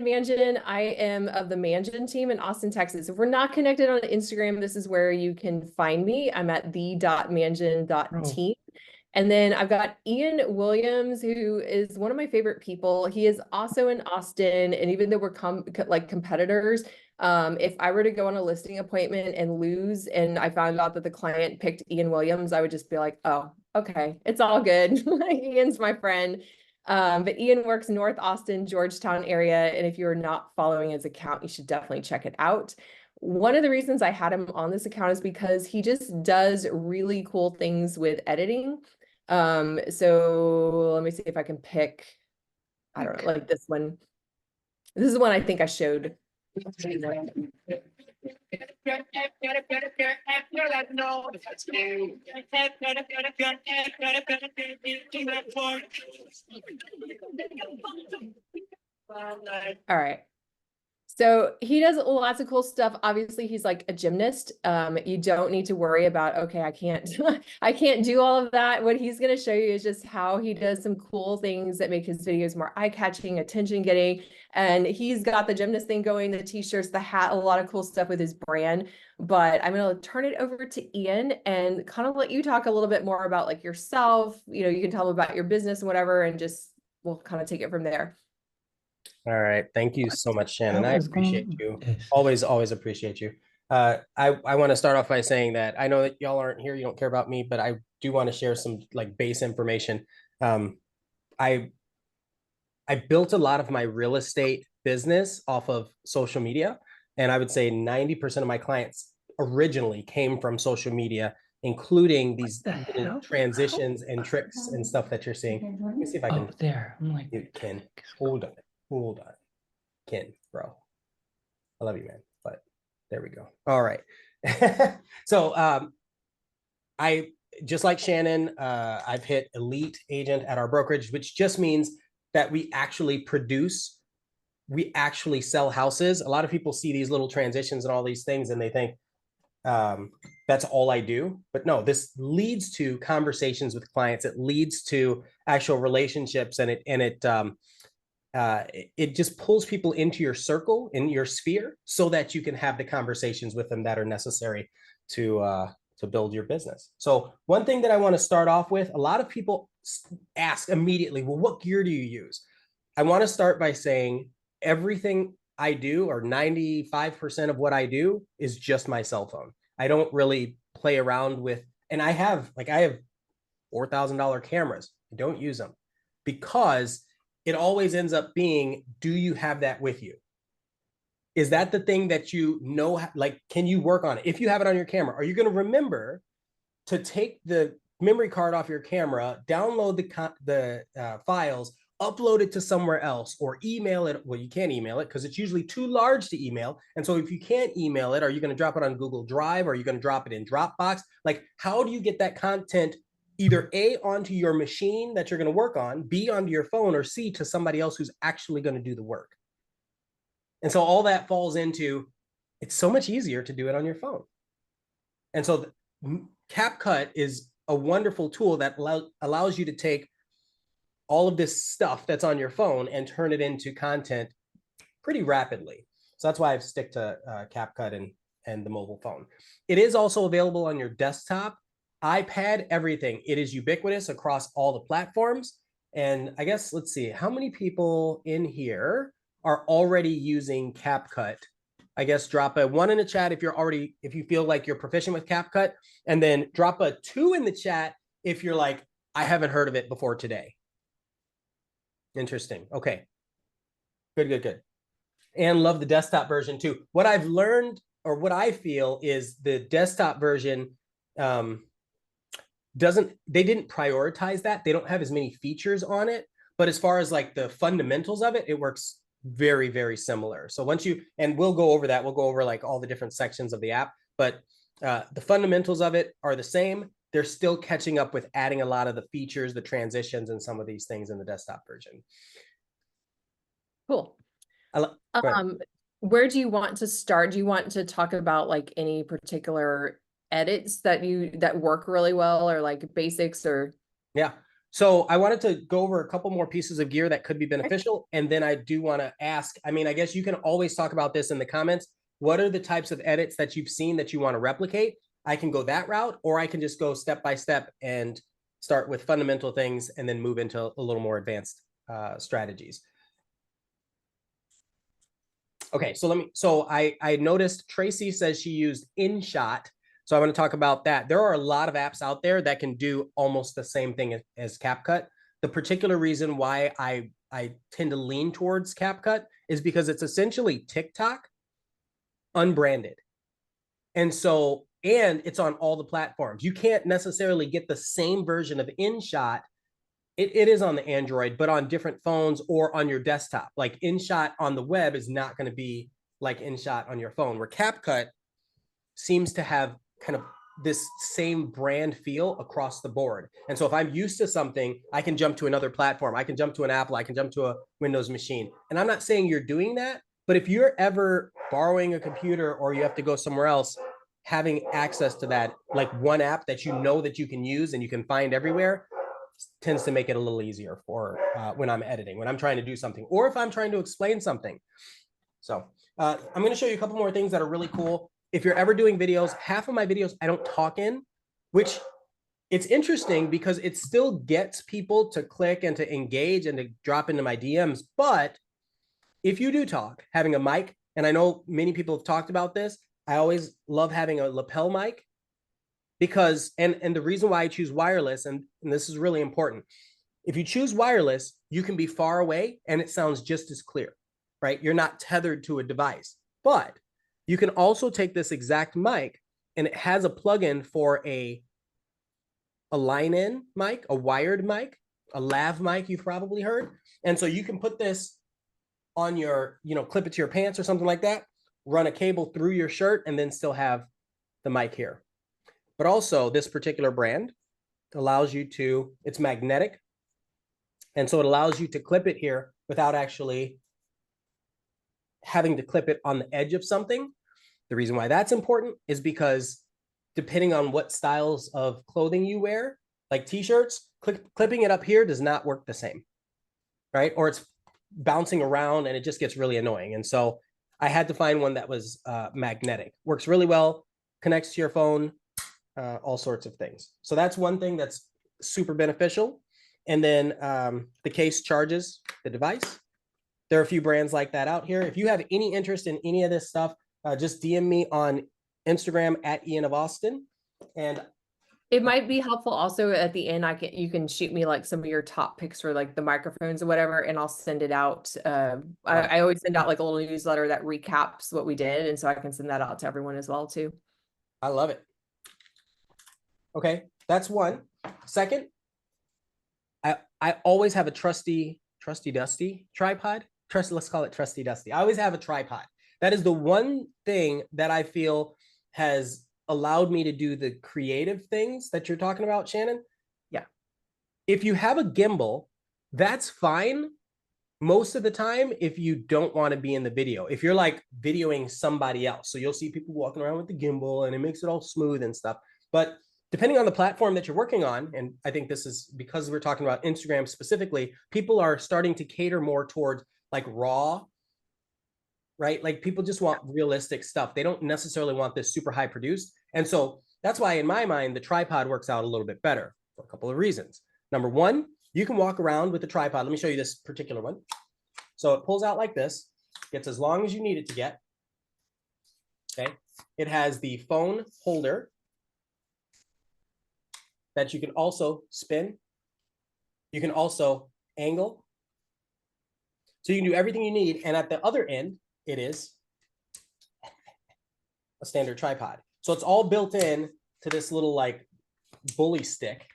Manjan. I am of the Manjan team in Austin, Texas. If we're not connected on Instagram, this is where you can find me. I'm at the.manjan.team. And then I've got Ian Williams, who is one of my favorite people. He is also in Austin. And even though we're like competitors, if I were to go on a listing appointment and lose, and I found out that the client picked Ian Williams, I would just be like, oh, okay, it's all good. Ian's my friend. But Ian works North Austin, Georgetown area. And if you're not following his account, you should definitely check it out. One of the reasons I had him on this account is because he just does really cool things with editing. So let me see if I can pick, I don't know, like this one. This is one I think I showed. All right. So he does lots of cool stuff. Obviously, he's like a gymnast. You don't need to worry about, okay, I can't, I can't do all of that. What he's going to show you is just how he does some cool things that make his videos more eye-catching, attention-getting. And he's got the gymnast thing going, the t-shirts, the hat, a lot of cool stuff with his brand. But I'm going to turn it over to Ian and kind of let you talk a little bit more about like yourself. You know, you can tell him about your business and whatever, and just we'll kind of take it from there. All right. Thank you so much, Shannon. I appreciate you. Always appreciate you. I want to start off by saying that I know that y'all aren't here, you don't care about me, but I do want to share some like base information. I built a lot of my real estate business off of social media, and I would say 90% of my clients originally came from social media, including these transitions and tricks and stuff that you're seeing. Let me see if I can. Oh, there. I'm like, you can hold on, Ken, bro. I love you, man. But there we go. All right. So I just like Shannon, I've hit elite agent at our brokerage, which just means that we actually sell houses. A lot of people see these little transitions and all these things and they think that's all I do. But no, this leads to conversations with clients. It leads to actual relationships, and it just pulls people into your circle, in your sphere, so that you can have the conversations with them that are necessary to build your business. So one thing that I want to start off with, a lot of people ask immediately, well, what gear do you use? I want to start by saying everything I do, or 95% of what I do, is just my cell phone. I don't really play around with, and I have $4,000 cameras. I don't use them because it always ends up being, do you have that with you? Is that the thing that you know, like, can you work on it? If you have it on your camera, are you going to remember to take the memory card off your camera, download the files, upload it to somewhere else, or email it? Well, you can't email it because it's usually too large to email. And so if you can't email it, are you going to drop it on Google Drive? Or are you going to drop it in Dropbox? Like, how do you get that content either A, onto your machine that you're going to work on, B, onto your phone, or C, to somebody else who's actually going to do the work? And so all that falls into, it's so much easier to do it on your phone. And so Capcut is a wonderful tool that allows you to take all of this stuff that's on your phone and turn it into content pretty rapidly. So that's why I've stick to Capcut and the mobile phone. It is also available on your desktop, iPad, everything. It is ubiquitous across all the platforms. And I guess, let's see, how many people in here are already using Capcut? I guess drop a 1 in the chat if you feel like you're proficient with Capcut, and then drop a 2 in the chat if you're like, I haven't heard of it before today. Interesting. Okay. Good. And love the desktop version too. What I've learned, or what I feel, is the desktop version they didn't prioritize that. They don't have as many features on it, but as far as like the fundamentals of it, it works very, very similar. So and we'll go over that. We'll go over like all the different sections of the app, but the fundamentals of it are the same. They're still catching up with adding a lot of the features, the transitions, and some of these things in the desktop version. Cool. Where do you want to start? Do you want to talk about like any particular edits that work really well, or like basics? Or yeah, So I wanted to go over a couple more pieces of gear that could be beneficial. And then I do want to ask, I mean, I guess you can always talk about this in the comments. What are the types of edits that you've seen that you want to replicate? I can go that route, or I can just go step by step and start with fundamental things and then move into a little more advanced strategies. Okay, so I noticed Tracy says she used InShot. So I want to talk about that. There are a lot of apps out there that can do almost the same thing as CapCut. The particular reason why I tend to lean towards CapCut is because it's essentially TikTok unbranded. And so, and it's on all the platforms. You can't necessarily get the same version of InShot. It is on the Android, but on different phones or on your desktop. Like InShot on the web is not going to be like InShot on your phone, where CapCut seems to have kind of this same brand feel across the board. And so if I'm used to something, I can jump to another platform. I can jump to an Apple. I can jump to a Windows machine. And I'm not saying you're doing that, but if you're ever borrowing a computer or you have to go somewhere else, having access to that, like one app that you know that you can use and you can find everywhere, tends to make it a little easier for when I'm editing, when I'm trying to do something, or if I'm trying to explain something. So I'm going to show you a couple more things that are really cool. If you're ever doing videos, half of my videos I don't talk in, which it's interesting because it still gets people to click and to engage and to drop into my DMs. But if you do talk, having a mic, and I know many people have talked about this, I always love having a lapel mic. Because, and the reason why I choose wireless, and this is really important, if you choose wireless, you can be far away and it sounds just as clear, right? You're not tethered to a device. But you can also take this exact mic, and it has a plugin for a line-in mic, a wired mic, a lav mic you've probably heard. And so you can put this on your, clip it to your pants or something like that, run a cable through your shirt, and then still have the mic here. But also this particular brand allows you to, it's magnetic. And so it allows you to clip it here without actually having to clip it on the edge of something. The reason why that's important is because depending on what styles of clothing you wear, like t-shirts, clipping it up here does not work the same, right? Or it's bouncing around and it just gets really annoying. And so I had to find one that was magnetic. Works really well, connects to your phone, all sorts of things. So that's one thing that's super beneficial. And then the case charges the device. There are a few brands like that out here. If you have any interest in any of this stuff, just DM me on Instagram at Ian of Austin. And it might be helpful also at the end. You can shoot me like some of your top picks for like the microphones or whatever, and I'll send it out. I always send out like a little newsletter that recaps what we did, and so I can send that out to everyone as well too. I love it. Okay, that's one. Second, I always have a trusty dusty tripod. Let's call it trusty dusty. I always have a tripod. That is the one thing that I feel has allowed me to do the creative things that you're talking about, Shannon. Yeah. If you have a gimbal, that's fine most of the time if you don't want to be in the video. If you're like videoing somebody else. So you'll see people walking around with the gimbal and it makes it all smooth and stuff. But depending on the platform that you're working on, and I think this is because we're talking about Instagram specifically, people are starting to cater more toward like raw, right? Like people just want realistic stuff. They don't necessarily want this super high produced. And so that's why in my mind, the tripod works out a little bit better for a couple of reasons. Number one, you can walk around with the tripod. Let me show you this particular one. So it pulls out like this, gets as long as you need it to get. Okay. It has the phone holder that you can also spin. You can also angle. So you can do everything you need. And at the other end, it is a standard tripod. So it's all built in to this little like bully stick.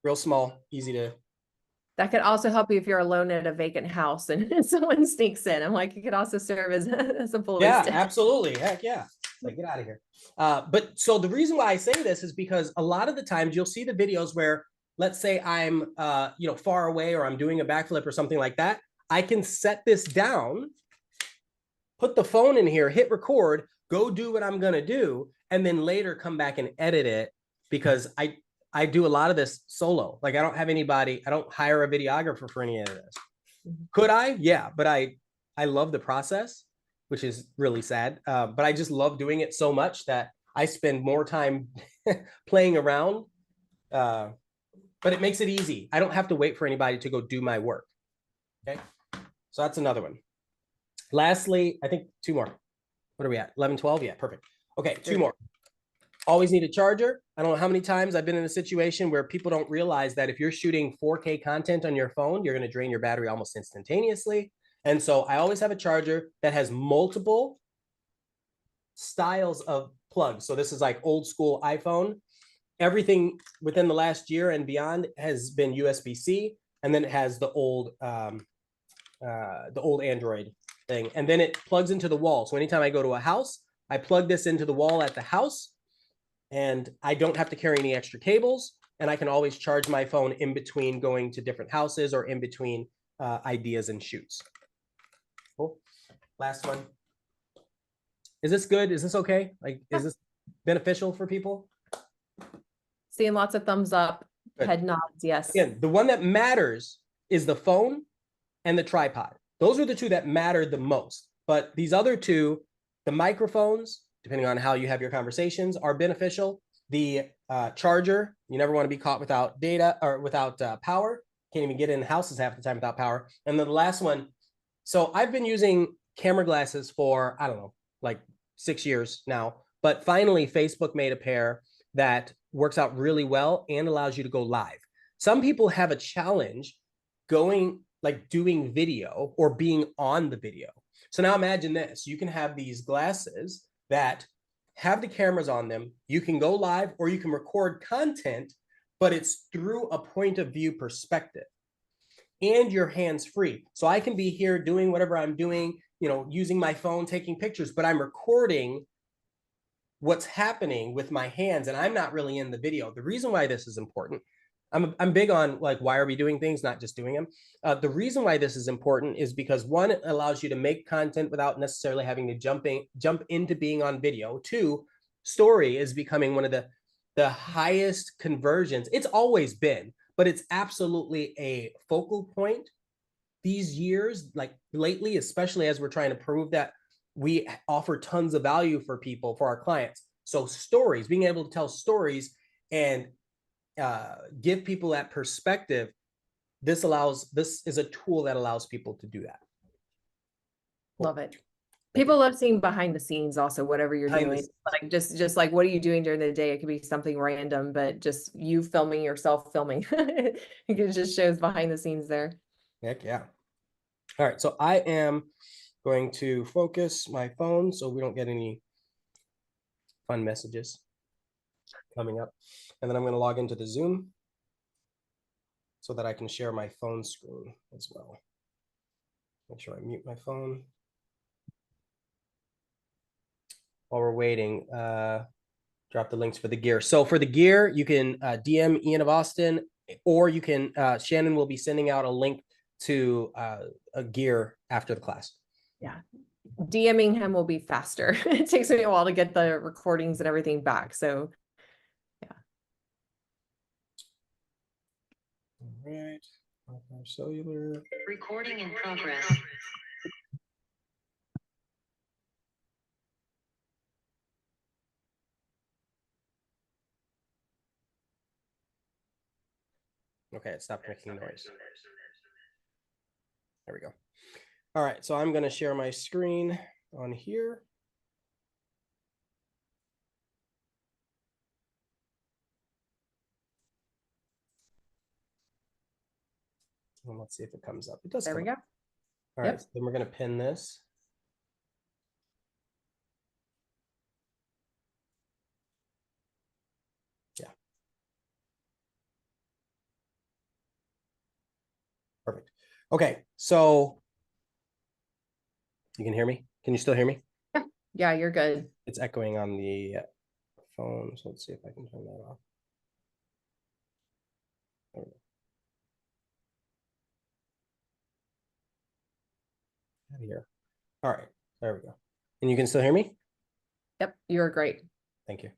Real small, easy to. That could also help you if you're alone at a vacant house and someone sneaks in. I'm like, it could also serve as a bully stick. Absolutely. Heck yeah. Like, get out of here. But so the reason why I say this is because a lot of the times you'll see the videos where, let's say I'm, far away or I'm doing a backflip or something like that. I can set this down, put the phone in here, hit record, go do what I'm going to do, and then later come back and edit it, because I do a lot of this solo. Like I don't have anybody, I don't hire a videographer for any of this. Could I? Yeah, but I love the process, which is really sad. But I just love doing it so much that I spend more time playing around. But it makes it easy. I don't have to wait for anybody to go do my work. Okay, so that's another one. Lastly, I think two more. What are we at? 11, 12? Yeah, perfect. Okay, two more. Always need a charger. I don't know how many times I've been in a situation where people don't realize that if you're shooting 4K content on your phone, you're going to drain your battery almost instantaneously. And so I always have a charger that has multiple styles of plugs. So this is like old school iPhone. Everything within the last year and beyond has been USB-C, and then it has the old Android thing, and then it plugs into the wall. So anytime I go to a house, I plug this into the wall at the house, and I don't have to carry any extra cables, and I can always charge my phone in between going to different houses or in between ideas and shoots. Cool. Last one. Is this good? Is this okay? Like, is this beneficial for people? Seeing lots of thumbs up, Good. head nods, yes. Again, the one that matters is the phone and the tripod. Those are the two that matter the most. But these other two, the microphones, depending on how you have your conversations, are beneficial. The charger, you never want to be caught without data or without power. Can't even get in houses half the time without power. And then the last one, so I've been using camera glasses for, I don't know, like 6 years now. But finally, Facebook made a pair that works out really well and allows you to go live. Some people have a challenge going, like doing video or being on the video. So now imagine this, you can have these glasses that have the cameras on them. You can go live or you can record content, but it's through a point of view perspective, and your hands free. So I can be here doing whatever I'm doing, you know, using my phone, taking pictures, but I'm recording what's happening with my hands, and I'm not really in the video. The reason why this is important, I'm big on like, why are we doing things, not just doing them. The reason why this is important is because one, it allows you to make content without necessarily having to jump into being on video. Two, story is becoming one of the highest conversions. It's always been, but it's absolutely a focal point these years, like lately, especially as we're trying to prove that we offer tons of value for people, for our clients. So stories, being able to tell stories and give people that perspective, this is a tool that allows people to do that. Love it. People love seeing behind the scenes also, whatever you're doing. Like just like, what are you doing during the day? It could be something random, but just you filming yourself filming. It just shows behind the scenes there. Heck yeah. All right, so I am going to focus my phone so we don't get any fun messages coming up. And then I'm going to log into the Zoom so that I can share my phone screen as well. Make sure I mute my phone. While we're waiting, drop the links for the gear. So for the gear, you can DM Ian of Austin, or you can, Shannon will be sending out a link to a gear after the class. Yeah. DMing him will be faster. It takes me a while to get the recordings and everything back. So yeah. All right. Cellular. Recording in progress. Okay, it stopped making noise. There we go. All right, so I'm going to share my screen on here. And let's see if it comes up. It does. There we go. All right, so then we're going to pin this. Yeah. Perfect. Okay, so you can hear me? Can you still hear me? Yeah, you're good. It's echoing on the phone, so let's see if I can turn that off. Out of here. All right, there we go. And you can still hear me? Yep, you're great. Thank you.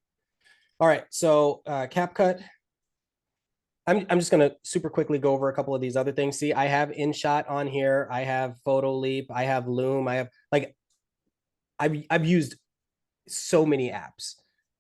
All right, so CapCut. I'm just gonna super quickly go over a couple of these other things. See, I have InShot on here. I have Photo Leap. I have Loom. I have like, I've used so many apps.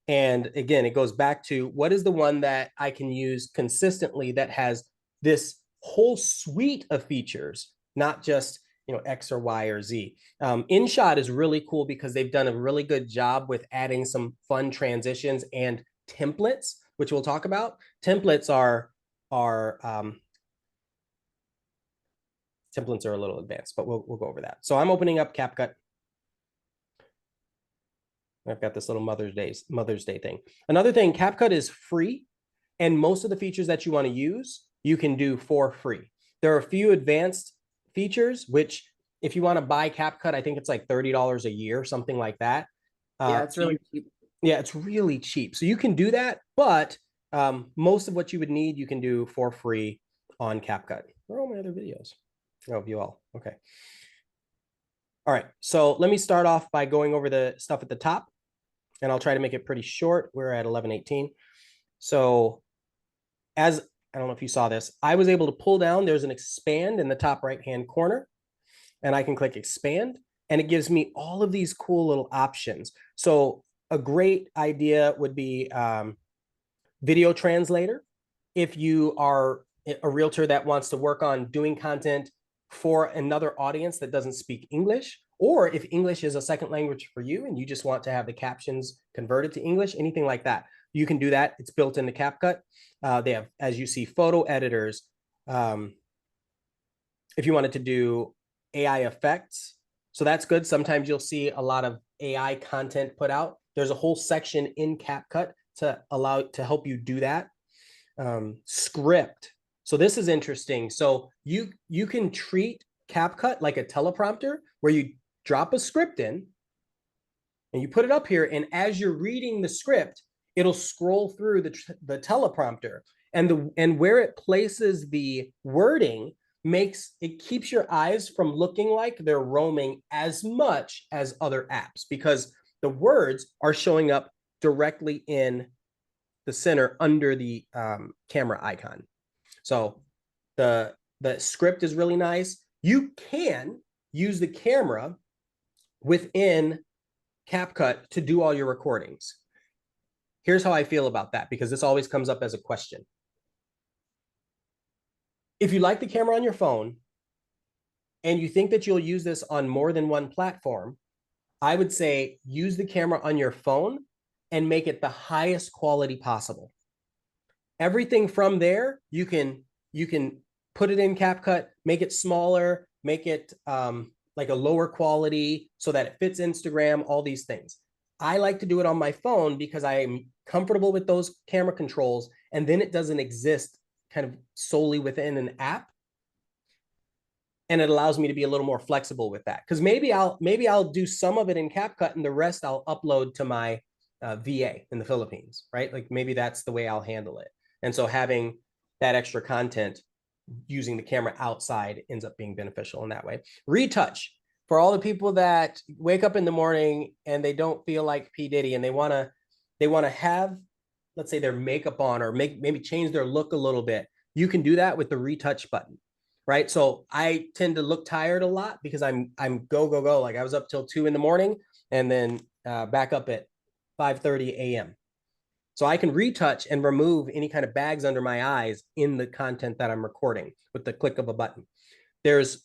And again, it goes back to what is the one that I can use consistently that has this whole suite of features, not just, you know, X or Y or Z. InShot is really cool because they've done a really good job with adding some fun transitions and templates, which we'll talk about. Templates are templates are a little advanced, but we'll go over that. So I'm opening up CapCut. I've got this little Mother's Day thing. Another thing, CapCut is free, and most of the features that you want to use, you can do for free. There are a few advanced features, which if you want to buy CapCut, I think it's like $30 a year, something like that. Yeah, it's really cheap. Yeah, it's really cheap. So you can do that, but most of what you would need, you can do for free on CapCut. Where are all my other videos? Oh, view all. Okay. All right. So let me start off by going over the stuff at the top, and I'll try to make it pretty short. We're at 11:18. So as I don't know if you saw this, I was able to pull down. There's an expand in the top right-hand corner, and I can click expand, and it gives me all of these cool little options. So a great idea would be video translator. If you are a realtor that wants to work on doing content for another audience that doesn't speak English, or if English is a second language for you and you just want to have the captions converted to English, anything like that, you can do that. It's built into CapCut. They have, as you see, photo editors. If you wanted to do AI effects, so that's good. Sometimes you'll see a lot of AI content put out. There's a whole section in CapCut to help you do that. Script. So this is interesting. So you can treat CapCut like a teleprompter where you drop a script in and you put it up here, and as you're reading the script, it'll scroll through the teleprompter, and where it places the wording keeps your eyes from looking like they're roaming as much as other apps, because the words are showing up directly in the center under the camera icon. So the script is really nice. You can use the camera within CapCut to do all your recordings. Here's how I feel about that, because this always comes up as a question. If you like the camera on your phone and you think that you'll use this on more than one platform, I would say use the camera on your phone and make it the highest quality possible. Everything from there, you can put it in CapCut, make it smaller, make it like a lower quality so that it fits Instagram, all these things. I like to do it on my phone because I am comfortable with those camera controls, and then it doesn't exist kind of solely within an app. And it allows me to be a little more flexible with that. Because maybe I'll do some of it in CapCut and the rest I'll upload to my VA in the Philippines, right? Like maybe that's the way I'll handle it. And so having that extra content using the camera outside ends up being beneficial in that way. Retouch, for all the people that wake up in the morning and they don't feel like P. Diddy and they want to have, let's say, their makeup on, or maybe change their look a little bit. You can do that with the retouch button, right? So I tend to look tired a lot because I'm go. Like I was up till 2 a.m. and then back up at 5:30 a.m. So I can retouch and remove any kind of bags under my eyes in the content that I'm recording with the click of a button. There is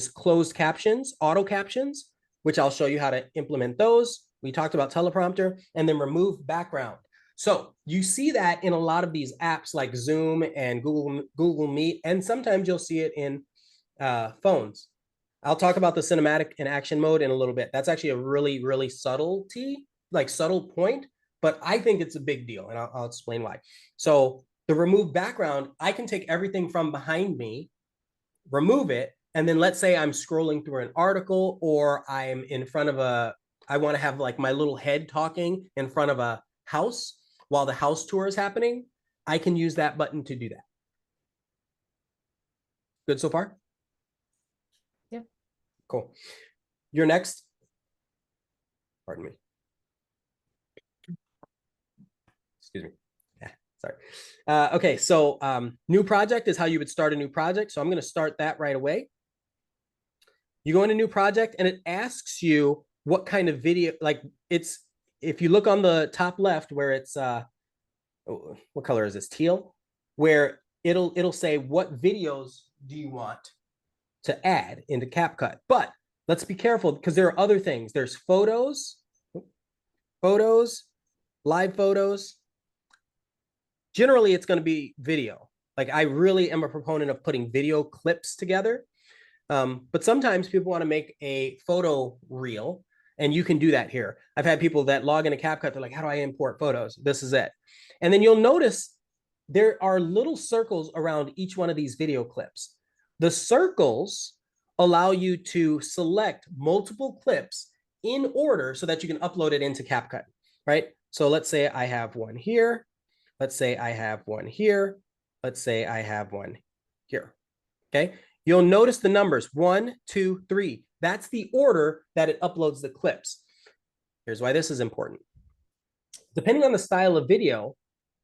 closed captions, auto captions, which I'll show you how to implement those. We talked about teleprompter, and then remove background. So you see that in a lot of these apps like Zoom and Google Meet, and sometimes you'll see it in phones. I'll talk about the cinematic and action mode in a little bit. That's actually a really, really subtle point, but I think it's a big deal, and I'll explain why. So the remove background, I can take everything from behind me, remove it, and then let's say I'm scrolling through an article, or I'm in front of I want to have like my little head talking in front of a house while the house tour is happening. I can use that button to do that. Good so far? Yep. Cool. Your next, pardon me. Excuse me. Yeah, sorry. Okay, so new project is how you would start a new project. So I'm going to start that right away. You go into new project and it asks you what kind of video, like it's, if you look on the top left where it's, what color is this? Teal, where it'll say what videos do you want to add into CapCut. But let's be careful because there are other things. There's photos, live photos. Generally, it's going to be video. Like I really am a proponent of putting video clips together. But sometimes people want to make a photo reel, and you can do that here. I've had people that log into CapCut. They're like, how do I import photos? This is it. And then you'll notice there are little circles around each one of these video clips. The circles allow you to select multiple clips in order so that you can upload it into CapCut, right? So let's say I have one here. Let's say I have one here. Let's say I have one here, okay? You'll notice the numbers 1, 2, 3. That's the order that it uploads the clips. Here's why this is important. Depending on the style of video,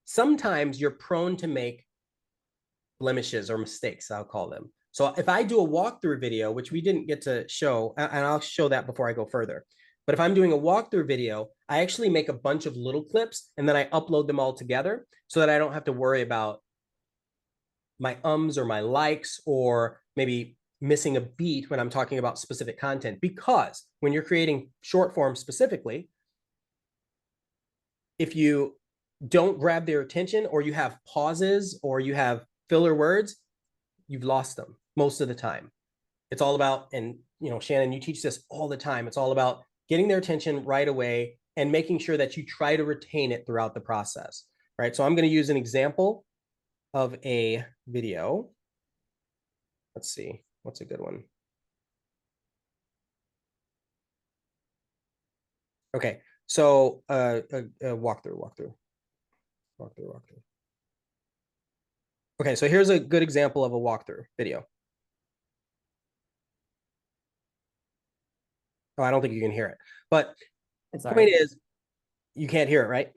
sometimes you're prone to make blemishes or mistakes, I'll call them. So if I do a walkthrough video, which we didn't get to show, and I'll show that before I go further. But if I'm doing a walkthrough video, I actually make a bunch of little clips and then I upload them all together so that I don't have to worry about my ums or my likes or maybe missing a beat when I'm talking about specific content. Because when you're creating short form specifically, if you don't grab their attention or you have pauses or you have filler words, you've lost them most of the time. It's all about, and you know, Shannon, you teach this all the time. It's all about getting their attention right away and making sure that you try to retain it throughout the process, right? So I'm going to use an example of a video. Let's see, what's a good one? Okay, so walkthrough. Okay, so here's a good example of a walkthrough video. Oh, I don't think you can hear it, but the point is, you can't hear it, right?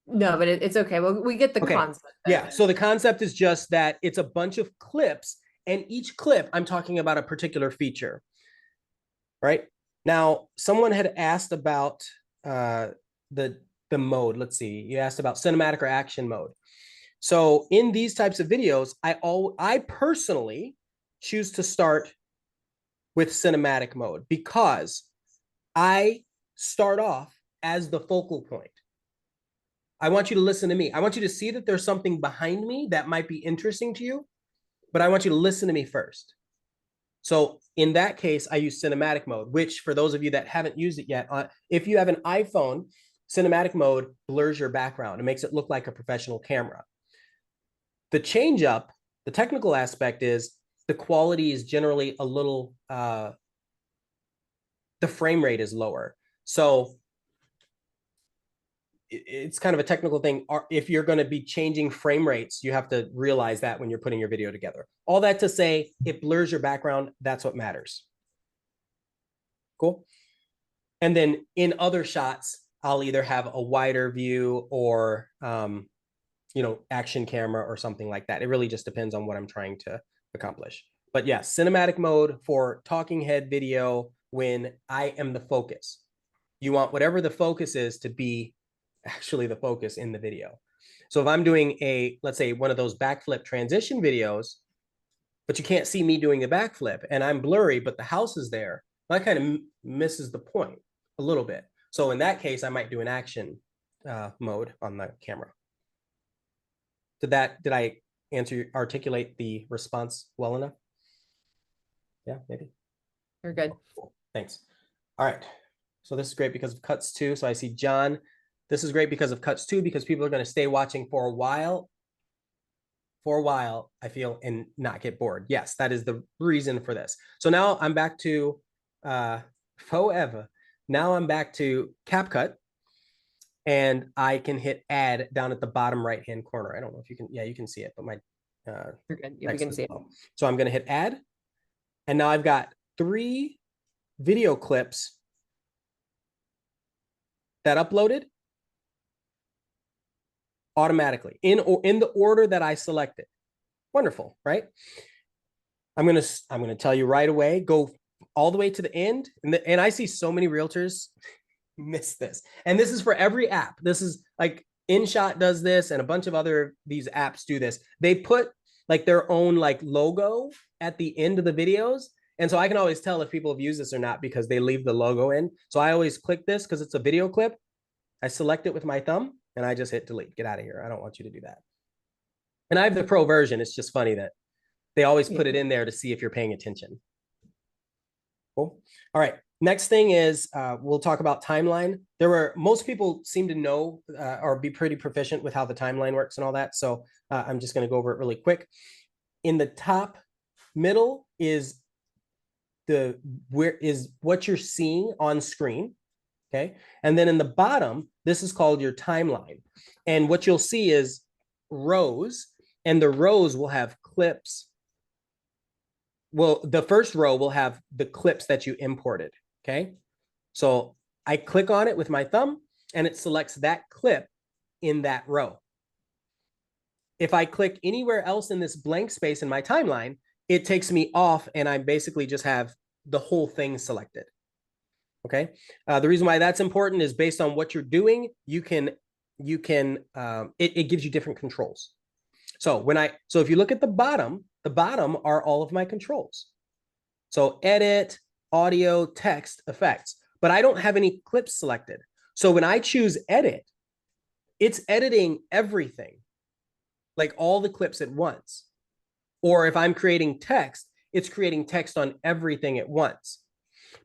No, but it's okay. Well, we get the concept. Yeah, so the concept is just that it's a bunch of clips, and each clip, I'm talking about a particular feature, right? Now, someone had asked about the mode. Let's see, you asked about cinematic or action mode. So in these types of videos, I personally choose to start with cinematic mode because I start off as the focal point. I want you to listen to me. I want you to see that there's something behind me that might be interesting to you, but I want you to listen to me first. So in that case, I use cinematic mode, which for those of you that haven't used it yet, if you have an iPhone, cinematic mode blurs your background. It makes it look like a professional camera. The change up, the technical aspect is the quality is generally a little, the frame rate is lower. So it's kind of a technical thing. If you're going to be changing frame rates, you have to realize that when you're putting your video together. All that to say, it blurs your background. That's what matters. Cool. And then in other shots, I'll either have a wider view or, you know, action camera or something like that. It really just depends on what I'm trying to accomplish. But yeah, cinematic mode for talking head video when I am the focus. You want whatever the focus is to be actually the focus in the video. So if I'm doing a, let's say one of those backflip transition videos, but you can't see me doing the backflip and I'm blurry, but the house is there, that kind of misses the point a little bit. So in that case, I might do an action mode on the camera. Did I articulate the response well enough? Yeah, maybe. You're good. Cool. Thanks. All right. So this is great because of cuts too. So I see John. This is great because of cuts too, because people are going to stay watching for a while, I feel, and not get bored. Yes, that is the reason for this. So now I'm back to forever. Now I'm back to CapCut, and I can hit add down at the bottom right-hand corner. I don't know if you can, yeah, you can see it, but my you're good. Yeah, we can see it. So I'm going to hit add, and now I've got 3 video clips that uploaded. automatically in the order that I selected. Wonderful, right? I'm gonna tell you right away, go all the way to the end. And I see so many realtors miss this. And this is for every app. This is like InShot does this, and a bunch of other these apps do this. They put like their own like logo at the end of the videos. And so I can always tell if people have used this or not because they leave the logo in. So I always click this because it's a video clip. I select it with my thumb and I just hit delete. Get out of here. I don't want you to do that. And I have the pro version. It's just funny that they always put it in there to see if you're paying attention. Cool. All right. Next thing is we'll talk about timeline. Most people seem to know or be pretty proficient with how the timeline works and all that. So I'm just going to go over it really quick. In the top middle is what you're seeing on screen. Okay. And then in the bottom, this is called your timeline. And what you'll see is rows, and the rows will have clips. Well, the first row will have the clips that you imported. Okay. So I click on it with my thumb and it selects that clip in that row. If I click anywhere else in this blank space in my timeline, it takes me off and I basically just have the whole thing selected. Okay. The reason why that's important is based on what you're doing, it gives you different controls. So if you look at the bottom are all of my controls. So edit, audio, text, effects, but I don't have any clips selected. So when I choose edit, it's editing everything, like all the clips at once. Or if I'm creating text, it's creating text on everything at once.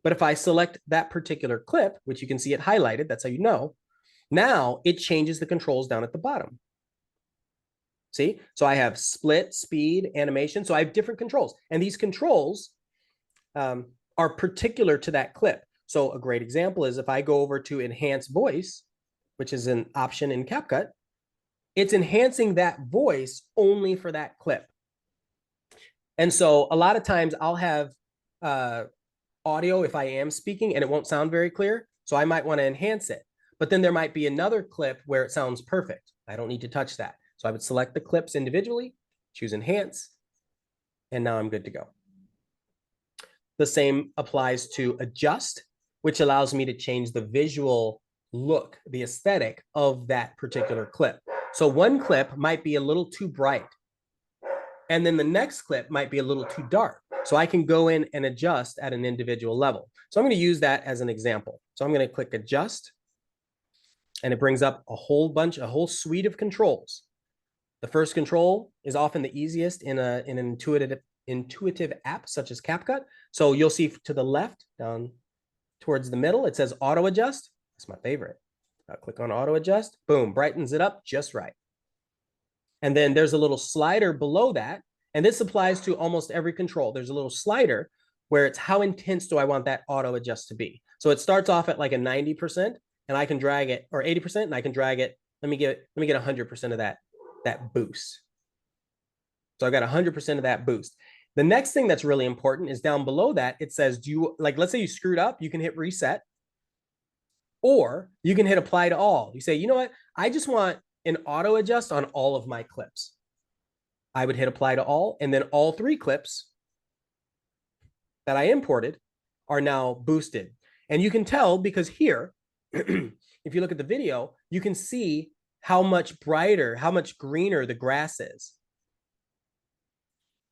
But if I select that particular clip, which you can see it highlighted, that's how you know, now it changes the controls down at the bottom. See, so I have split, speed, animation. So I have different controls, and these controls are particular to that clip. So a great example is if I go over to enhance voice, which is an option in Capcut, it's enhancing that voice only for that clip. And so a lot of times I'll have audio if I am speaking and it won't sound very clear. So I might want to enhance it. But then there might be another clip where it sounds perfect. I don't need to touch that. So I would select the clips individually, choose enhance, and now I'm good to go. The same applies to adjust, which allows me to change the visual look, the aesthetic of that particular clip. So one clip might be a little too bright, and then the next clip might be a little too dark. So I can go in and adjust at an individual level. So I'm going to use that as an example. So I'm going to click adjust, and it brings up a whole suite of controls. The first control is often the easiest in an intuitive app such as Capcut. So you'll see to the left, down towards the middle, it says auto adjust. That's my favorite. I'll click on auto adjust. Boom, brightens it up just right. And then there's a little slider below that. And this applies to almost every control. There's a little slider where it's how intense do I want that auto adjust to be. So it starts off at like a 90%, and I can drag it, or 80%, and I can drag it. Let me get 100% of that boost. So I got 100% of that boost. The next thing that's really important is down below that. It says, let's say you screwed up, you can hit reset, or you can hit apply to all. You say, you know what? I just want an auto adjust on all of my clips. I would hit apply to all, and then all 3 clips that I imported are now boosted. And you can tell because here, if you look at the video, you can see how much brighter, how much greener the grass is.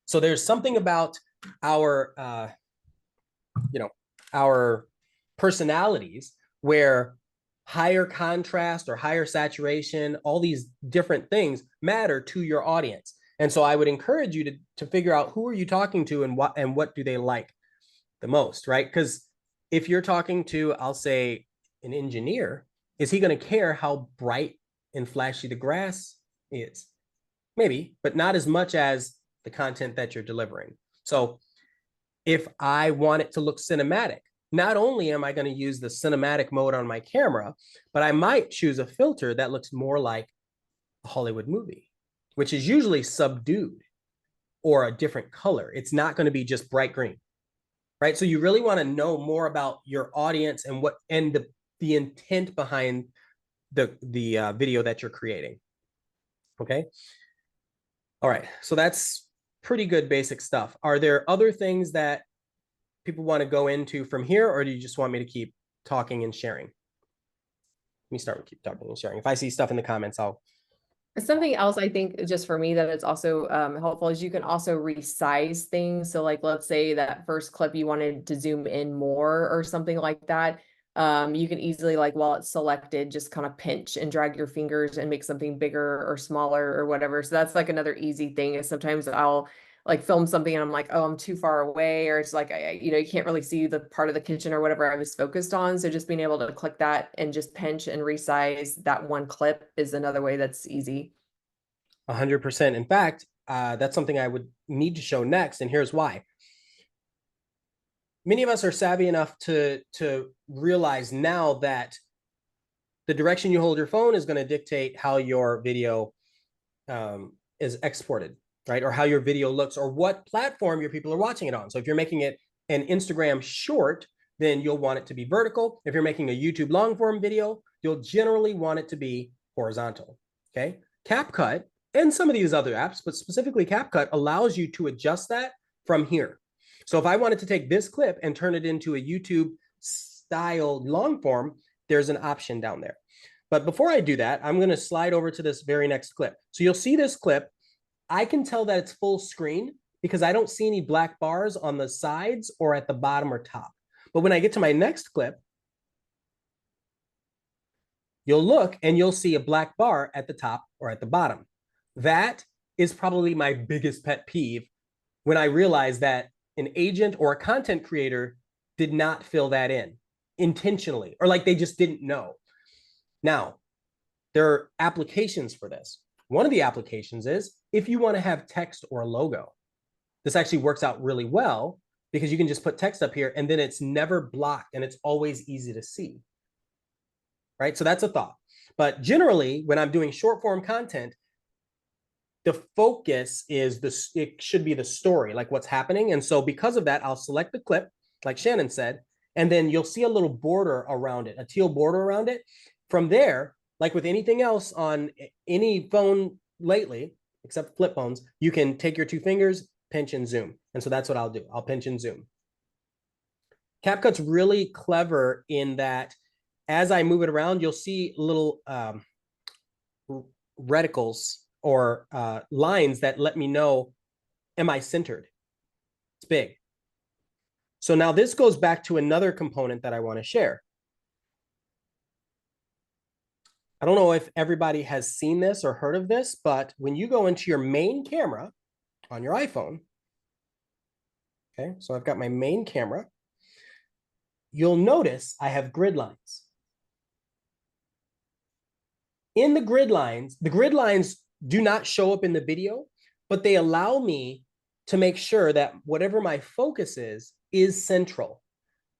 So there's something about our personalities where higher contrast or higher saturation, all these different things matter to your audience. And so I would encourage you to figure out who are you talking to and what do they like the most, right? Because if you're talking to, I'll say, an engineer, is he going to care how bright and flashy the grass is? Maybe, but not as much as the content that you're delivering. So if I want it to look cinematic, not only am I going to use the cinematic mode on my camera, but I might choose a filter that looks more like a Hollywood movie, which is usually subdued or a different color. It's not going to be just bright green, right? So you really want to know more about your audience and the intent behind the video that you're creating. Okay. All right. So that's pretty good basic stuff. Are there other things that people want to go into from here, or do you just want me to keep talking and sharing? Let me start with keep talking and sharing. If I see stuff in the comments, I'll. Something else I think just for me that it's also helpful is you can also resize things. So like, let's say that first clip you wanted to zoom in more or something like that. You can easily, like, while it's selected, just kind of pinch and drag your fingers and make something bigger or smaller or whatever. So that's like another easy thing is sometimes I'll like film something and I'm like, oh, I'm too far away, or it's like, you know, you can't really see the part of the kitchen or whatever I was focused on. So just being able to click that and just pinch and resize that one clip is another way that's easy. 100%. In fact, that's something I would need to show next, and here's why. Many of us are savvy enough to realize now that the direction you hold your phone is going to dictate how your video is exported, right? Or how your video looks, or what platform your people are watching it on. So if you're making it an Instagram short, then you'll want it to be vertical. If you're making a YouTube long form video, you'll generally want it to be horizontal, okay? Capcut and some of these other apps, but specifically Capcut, allows you to adjust that from here. So if I wanted to take this clip and turn it into a YouTube style long form, there's an option down there. But before I do that, I'm going to slide over to this very next clip. So you'll see this clip. I can tell that it's full screen because I don't see any black bars on the sides or at the bottom or top. But when I get to my next clip, you'll look and you'll see a black bar at the top or at the bottom. That is probably my biggest pet peeve when I realize that an agent or a content creator did not fill that in intentionally, or like they just didn't know. Now, there are applications for this. One of the applications is if you want to have text or a logo. This actually works out really well because you can just put text up here and then it's never blocked and it's always easy to see. Right? So that's a thought. But generally, when I'm doing short form content, the focus is it should be the story, like what's happening. And so because of that, I'll select the clip, like Shannon said, and then you'll see a little border around it, a teal border around it. From there, like with anything else on any phone lately, except flip phones, you can take your two fingers, pinch and zoom. And so that's what I'll do. I'll pinch and zoom. CapCut's really clever in that as I move it around, you'll see little reticles or lines that let me know, am I centered? It's big. So now this goes back to another component that I want to share. I don't know if everybody has seen this or heard of this, but when you go into your main camera on your iPhone, okay, so I've got my main camera, you'll notice I have grid lines. In the grid lines do not show up in the video, but they allow me to make sure that whatever my focus is central.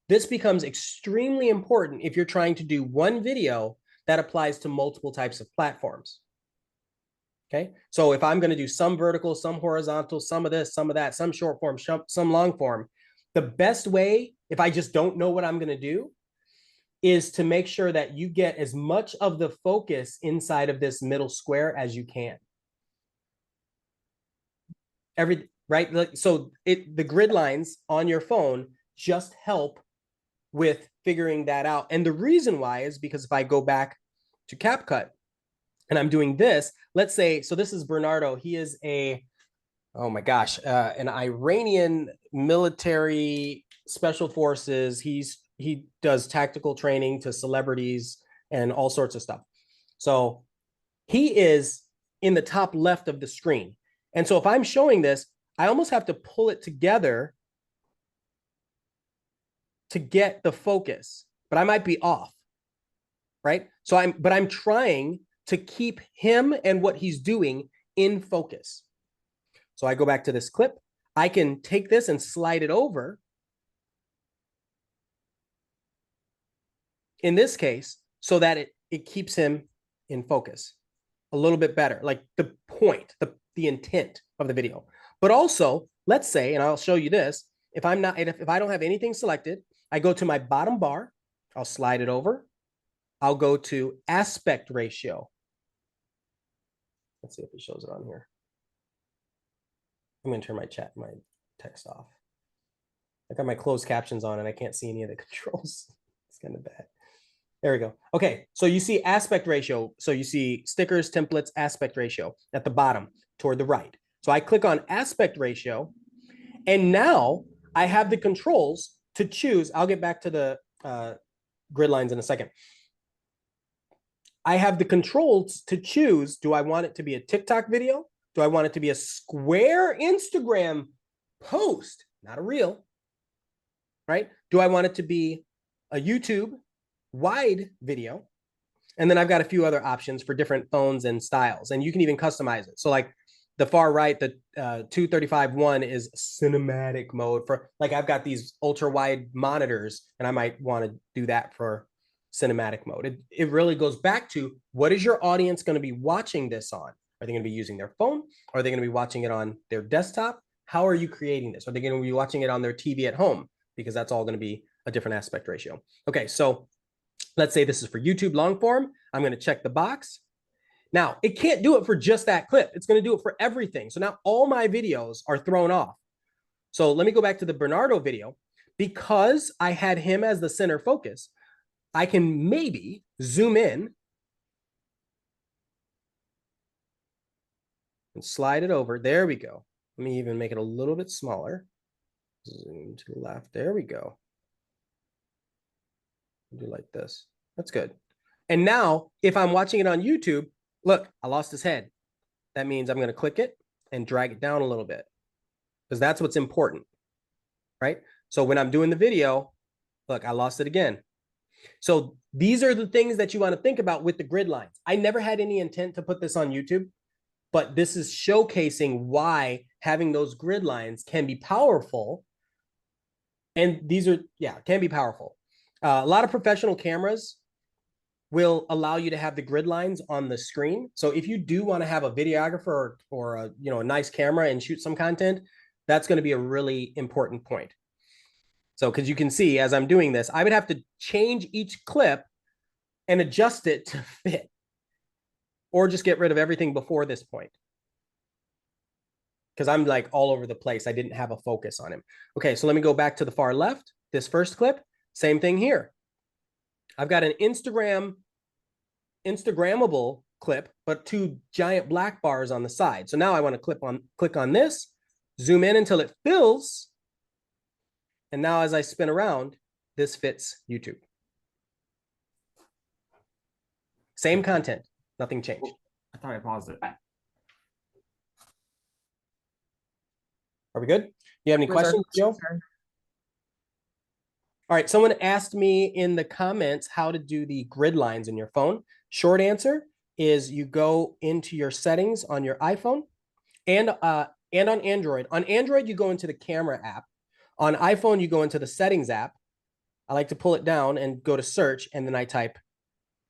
This becomes extremely important if you're trying to do one video that applies to multiple types of platforms. Okay, so if I'm going to do some vertical, some horizontal, some of this, some of that, some short form, some long form, the best way, if I just don't know what I'm going to do, is to make sure that you get as much of the focus inside of this middle square as you can. Right? So the grid lines on your phone just help with figuring that out. And the reason why is because if I go back to CapCut and I'm doing this, let's say, so this is Bernardo. He is oh my gosh, an Iranian military special forces. He does tactical training to celebrities and all sorts of stuff. So he is in the top left of the screen. And so if I'm showing this, I almost have to pull it together to get the focus, but I might be off, right? So I'm trying to keep him and what he's doing in focus. So I go back to this clip. I can take this and slide it over. In this case, so that it keeps him in focus a little bit better, like the point, the intent of the video. But also, let's say, and I'll show you this, if I don't have anything selected, I go to my bottom bar, I'll slide it over. I'll go to aspect ratio. Let's see if it shows it on here. I'm going to turn my text off. I got my closed captions on and I can't see any of the controls. It's kind of bad. There we go. Okay, so you see aspect ratio. So you see stickers, templates, aspect ratio at the bottom toward the right. So I click on aspect ratio, and now I have the controls to choose. I'll get back to the grid lines in a second. I have the controls to choose. Do I want it to be a TikTok video? Do I want it to be a square Instagram post, not a reel, right? Do I want it to be a YouTube wide video? And then I've got a few other options for different phones and styles, and you can even customize it. So like the far right, the 235-1 is cinematic mode for, like, I've got these ultra wide monitors and I might want to do that for cinematic mode. It really goes back to, what is your audience going to be watching this on? Are they going to be using their phone? Are they going to be watching it on their desktop? How are you creating this? Are they going to be watching it on their TV at home? Because that's all going to be a different aspect ratio. Okay, so let's say this is for YouTube long form. I'm going to check the box. Now, it can't do it for just that clip. It's going to do it for everything. So now all my videos are thrown off. So let me go back to the Bernardo video. Because I had him as the center focus, I can maybe zoom in and slide it over. There we go. Let me even make it a little bit smaller. Zoom to the left. There we go. Do like this. That's good. And now, if I'm watching it on YouTube, look, I lost his head. That means I'm going to click it and drag it down a little bit, because that's what's important, right? So when I'm doing the video, look, I lost it again. So these are the things that you want to think about with the grid lines. I never had any intent to put this on YouTube, but this is showcasing why having those grid lines can be powerful. And these are, yeah, can be powerful. A lot of professional cameras will allow you to have the grid lines on the screen. So if you do want to have a videographer or a, a nice camera and shoot some content, that's going to be a really important point. So, because you can see as I'm doing this, I would have to change each clip and adjust it to fit, or just get rid of everything before this point, because I'm like all over the place. I didn't have a focus on him. Okay, so let me go back to the far left. This first clip, same thing here. I've got an Instagrammable clip, but two giant black bars on the side. So now I want to click on this, zoom in until it fills. And now as I spin around, this fits YouTube. Same content, nothing changed. I thought I paused it. Are we good? You have any questions, Joe? All right, someone asked me in the comments how to do the grid lines in your phone. Short answer is you go into your settings on your iPhone and on Android. On Android, you go into the camera app. On iPhone, you go into the settings app. I like to pull it down and go to search, and then I type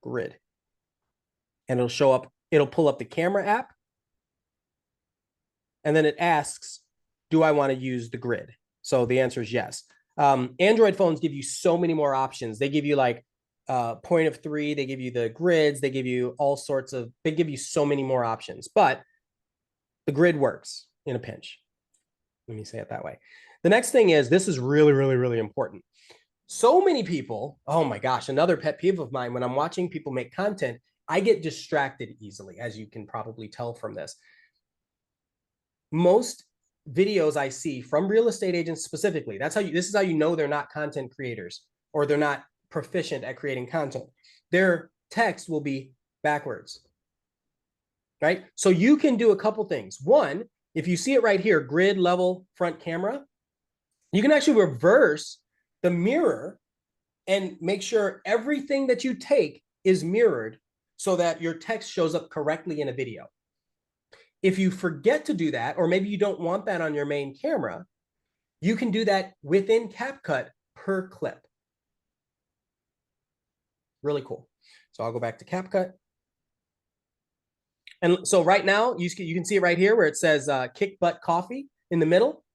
grid. And it'll show up, it'll pull up the camera app. And then it asks, do I want to use the grid? So the answer is yes. Android phones give you so many more options. They give you like point of three, they give you the grids, they give you all sorts of, they give you so many more options, but the grid works in a pinch. Let me say it that way. The next thing is, this is really, really, really important. So many people, oh my gosh, another pet peeve of mine, when I'm watching people make content, I get distracted easily, as you can probably tell from this. Most videos I see from real estate agents specifically, this is how you know they're not content creators, or they're not proficient at creating content. Their text will be backwards, right? So you can do a couple things. One, if you see it right here, grid level front camera, you can actually reverse the mirror and make sure everything that you take is mirrored so that your text shows up correctly in a video. If you forget to do that, or maybe you don't want that on your main camera, you can do that within Capcut per clip. Really cool. So I'll go back to Capcut. And so right now, you can see it right here where it says kick butt coffee in the middle.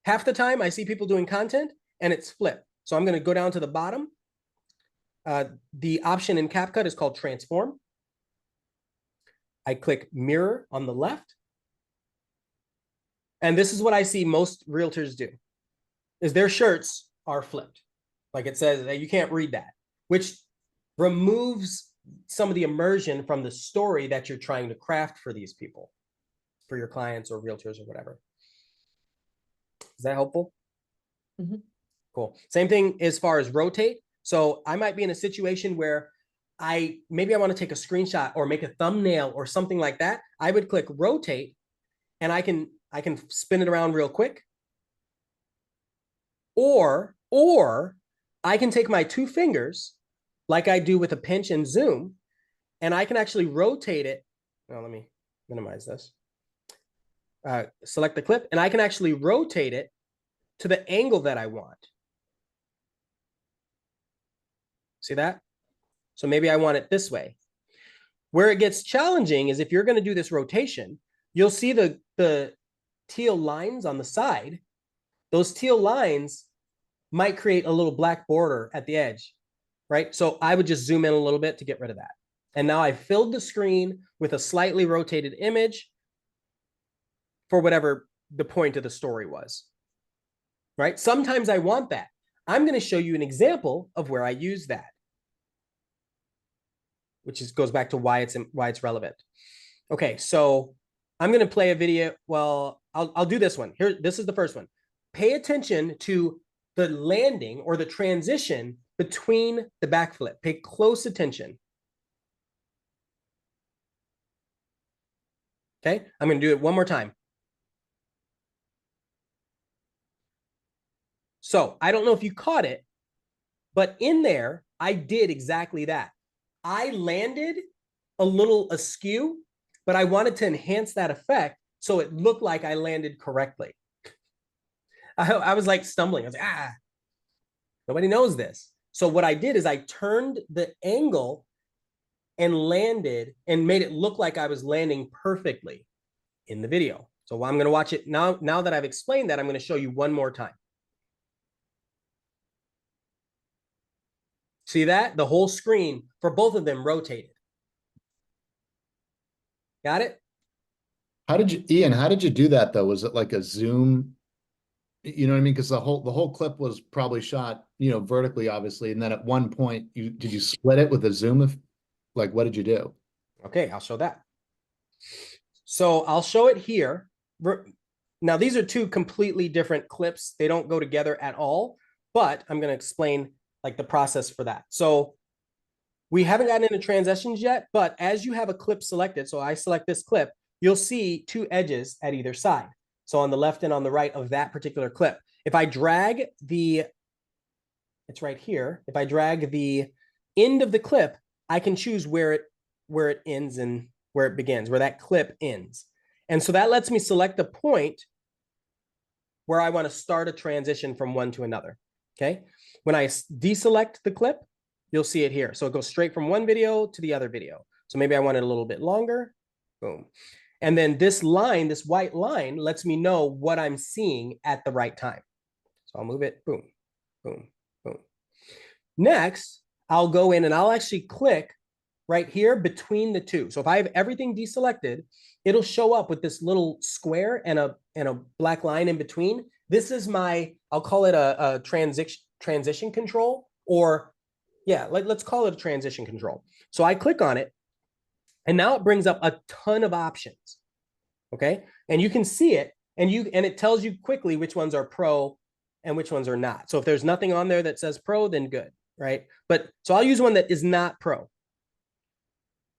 Half the time I see people doing content and it's flipped. So I'm going to go down to the bottom. The option in Capcut is called transform. I click mirror on the left. And this is what I see most realtors do, is their shirts are flipped. Like it says that you can't read that, which removes some of the immersion from the story that you're trying to craft for these people, for your clients or realtors or whatever. Is that helpful? Mm-hmm. Cool. Same thing as far as rotate. So I might be in a situation where maybe I want to take a screenshot or make a thumbnail or something like that. I would click rotate and I can spin it around real quick. Or I can take my two fingers like I do with a pinch and zoom, and I can actually rotate it. Now let me minimize this. Select the clip, and I can actually rotate it to the angle that I want. See that? So maybe I want it this way. Where it gets challenging is if you're going to do this rotation, you'll see the teal lines on the side. Those teal lines might create a little black border at the edge, right? So I would just zoom in a little bit to get rid of that. And now I've filled the screen with a slightly rotated image for whatever the point of the story was, right? Sometimes I want that. I'm going to show you an example of where I use that, which goes back to why it's relevant. Okay, so I'm going to play a video. Well, I'll do this one. Here, this is the first one. Pay attention to the landing or the transition between the backflip. Pay close attention. Okay, I'm going to do it one more time. So I don't know if you caught it, but in there, I did exactly that. I landed a little askew, but I wanted to enhance that effect so it looked like I landed correctly. I was like stumbling. I was like, nobody knows this. So what I did is I turned the angle and landed and made it look like I was landing perfectly in the video. So I'm going to watch it now. Now that I've explained that, I'm going to show you one more time. See that? The whole screen for both of them rotated. Got it? Ian, how did you do that though? Was it like a zoom? You know what I mean? Because the whole clip was probably shot, vertically, obviously. And then at one point, did you split it with a zoom? Like, what did you do? Okay, I'll show that. So I'll show it here. Now, these are two completely different clips. They don't go together at all, but I'm going to explain like the process for that. So we haven't gotten into transitions yet, but as you have a clip selected, so I select this clip, you'll see two edges at either side. So on the left and on the right of that particular clip. If I drag it's right here. If I drag the end of the clip, I can choose where it ends and where it begins, where that clip ends. And so that lets me select the point where I want to start a transition from one to another. Okay. When I deselect the clip, you'll see it here. So it goes straight from one video to the other video. So maybe I want it a little bit longer. Boom. And then this line, this white line, lets me know what I'm seeing at the right time. So I'll move it. Boom, boom, boom. Next, I'll go in and I'll actually click right here between the two. So if I have everything deselected, it'll show up with this little square and a black line in between. This is I'll call it a transition control, or yeah, let's call it a transition control. So I click on it, and now it brings up a ton of options. Okay, and you can see it, and it tells you quickly which ones are pro and which ones are not. So if there's nothing on there that says pro, then good, right? But so I'll use one that is not pro.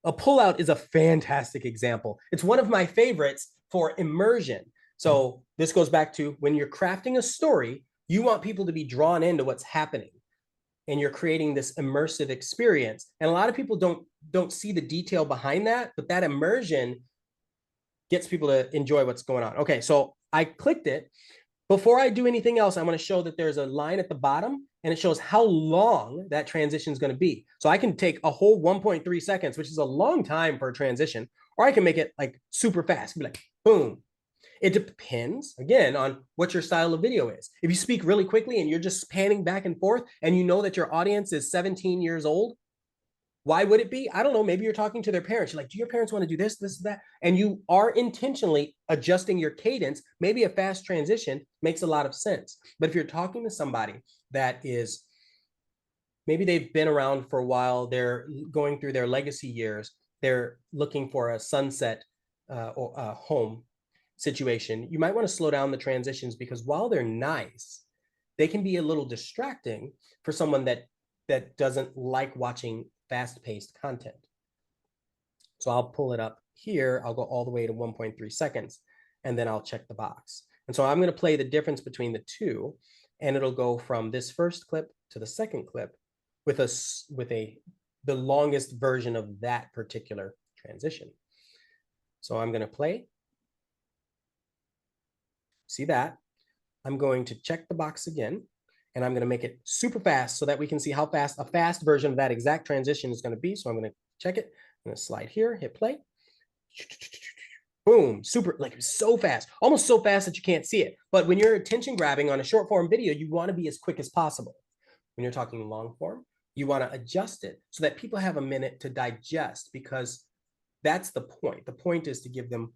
A pullout is a fantastic example. It's one of my favorites for immersion. So this goes back to when you're crafting a story, you want people to be drawn into what's happening, and you're creating this immersive experience. And a lot of people don't see the detail behind that, but that immersion gets people to enjoy what's going on. Okay, so I clicked it. Before I do anything else, I want to show that there's a line at the bottom, and it shows how long that transition is going to be. So I can take a whole 1.3 seconds, which is a long time for a transition, or I can make it like super fast, be like, boom. It depends, again, on what your style of video is. If you speak really quickly and you're just panning back and forth, and you know that your audience is 17 years old, Why would it be? I don't know. Maybe you're talking to their parents. You're like, do your parents want to do this, this, that? And you are intentionally adjusting your cadence. Maybe a fast transition makes a lot of sense. But if you're talking to somebody that is, maybe they've been around for a while, they're going through their legacy years, they're looking for a sunset or a home situation, you might want to slow down the transitions, because while they're nice, they can be a little distracting for someone that doesn't like watching fast-paced content. So I'll pull it up here. I'll go all the way to 1.3 seconds, and then I'll check the box. And so I'm going to play the difference between the two, and it'll go from this first clip to the second clip with the longest version of that particular transition. So I'm going to play. See that? I'm going to check the box again, and I'm going to make it super fast so that we can see how fast a fast version of that exact transition is going to be. So I'm going to check it. I'm going to slide here, hit play. Boom, super, like so fast, almost so fast that you can't see it. But when you're attention grabbing on a short form video, you want to be as quick as possible. When you're talking long form, you want to adjust it so that people have a minute to digest, because that's the point. The point is to give them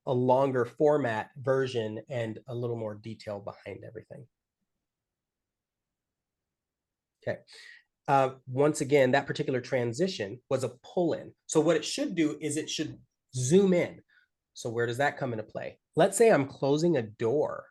a longer format version and a little more detail behind everything. Okay. Once again, that particular transition was a pull-in. So what it should do is it should zoom in. So where does that come into play? Let's say I'm closing a door,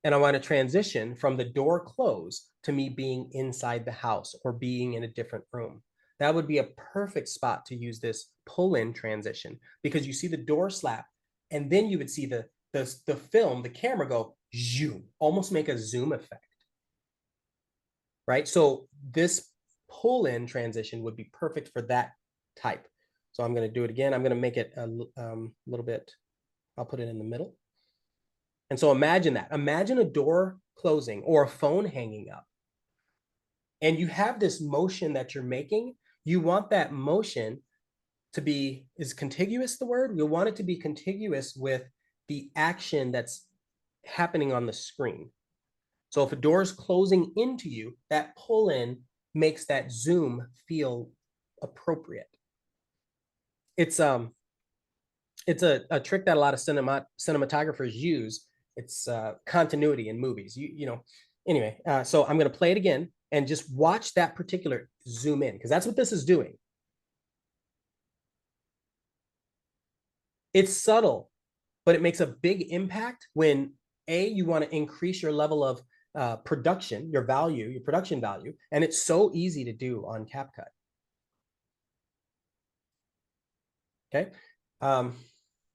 and I want to transition from the door close to me being inside the house or being in a different room. That would be a perfect spot to use this pull-in transition, because you see the door slap, and then you would see the film, the camera go zoom, almost make a zoom effect, right? So this pull-in transition would be perfect for that type. So I'm going to do it again. I'm going to make it a little bit, I'll put it in the middle. And so imagine that. Imagine a door closing or a phone hanging up. And you have this motion that you're making. You want that motion to be, is contiguous the word? You'll want it to be contiguous with the action that's happening on the screen. So if a door is closing into you, that pull in makes that zoom feel appropriate. It's a trick that a lot of cinematographers use. It's continuity in movies. Anyway, so I'm going to play it again and just watch that particular zoom in, because that's what this is doing. It's subtle, but it makes a big impact when you want to increase your level of production, your production value, and it's so easy to do on Capcut. Okay.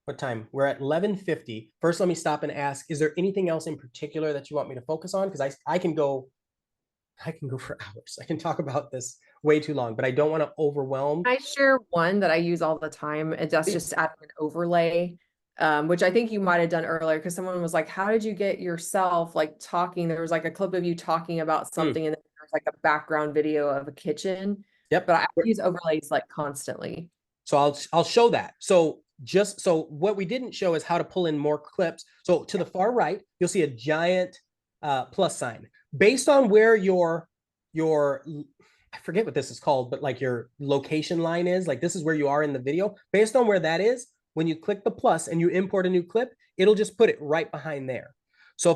What time? We're at 11:50. First, let me stop and ask, is there anything else in particular that you want me to focus on? Because I can go for hours. I can talk about this way too long, but I don't want to overwhelm. I share one that I use all the time, and that's just adding an overlay, which I think you might have done earlier, because someone was like, how did you get yourself like talking? There was like a clip of you talking about something, and then there was like a background video of a kitchen. Yep. But I use overlays like constantly. So I'll show that. So what we didn't show is how to pull in more clips. So to the far right, you'll see a giant plus sign. Based on where your I forget what this is called, but like your location line is, like this is where you are in the video. Based on where that is, when you click the plus and you import a new clip, it'll just put it right behind there. So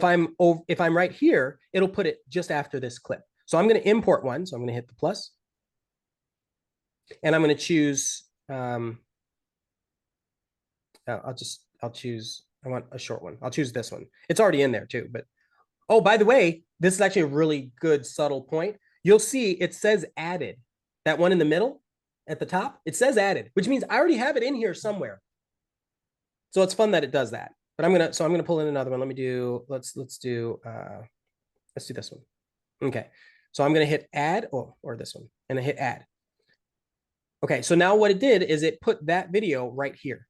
if I'm right here, it'll put it just after this clip. So I'm going to import one. So I'm going to hit the plus, and I'm going to choose. I'll choose. I want a short one. I'll choose this one. It's already in there too. But oh, by the way, this is actually a really good subtle point. You'll see it says added. That one in the middle at the top, it says added, which means I already have it in here somewhere. So it's fun that it does that. But I'm gonna pull in another one. Let's do this one. Okay. So I'm gonna hit add or this one, and I hit add. Okay, so now what it did is it put that video right here.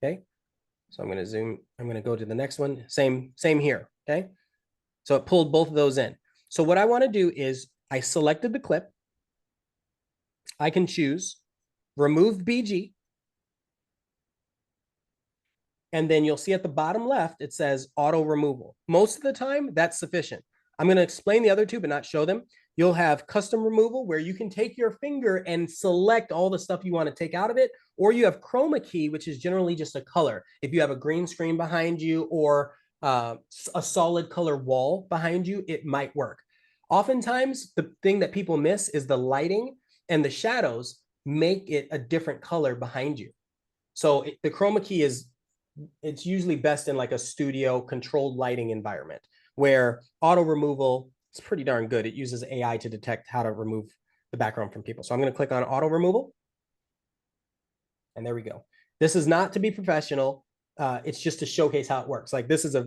Okay, so I'm going to zoom. I'm going to go to the next one. Same here. Okay, so it pulled both of those in. So what I want to do is I selected the clip. I can choose remove BG. And then you'll see at the bottom left, it says auto removal. Most of the time, that's sufficient. I'm going to explain the other two, but not show them. You'll have custom removal where you can take your finger and select all the stuff you want to take out of it, or you have chroma key, which is generally just a color. If you have a green screen behind you or a solid color wall behind you, it might work. Oftentimes, the thing that people miss is the lighting and the shadows make it a different color behind you. So the chroma key it's usually best in like a studio controlled lighting environment where auto removal is pretty darn good. It uses AI to detect how to remove the background from people. So I'm going to click on auto removal. And there we go. This is not to be professional. It's just to showcase how it works. Like this is I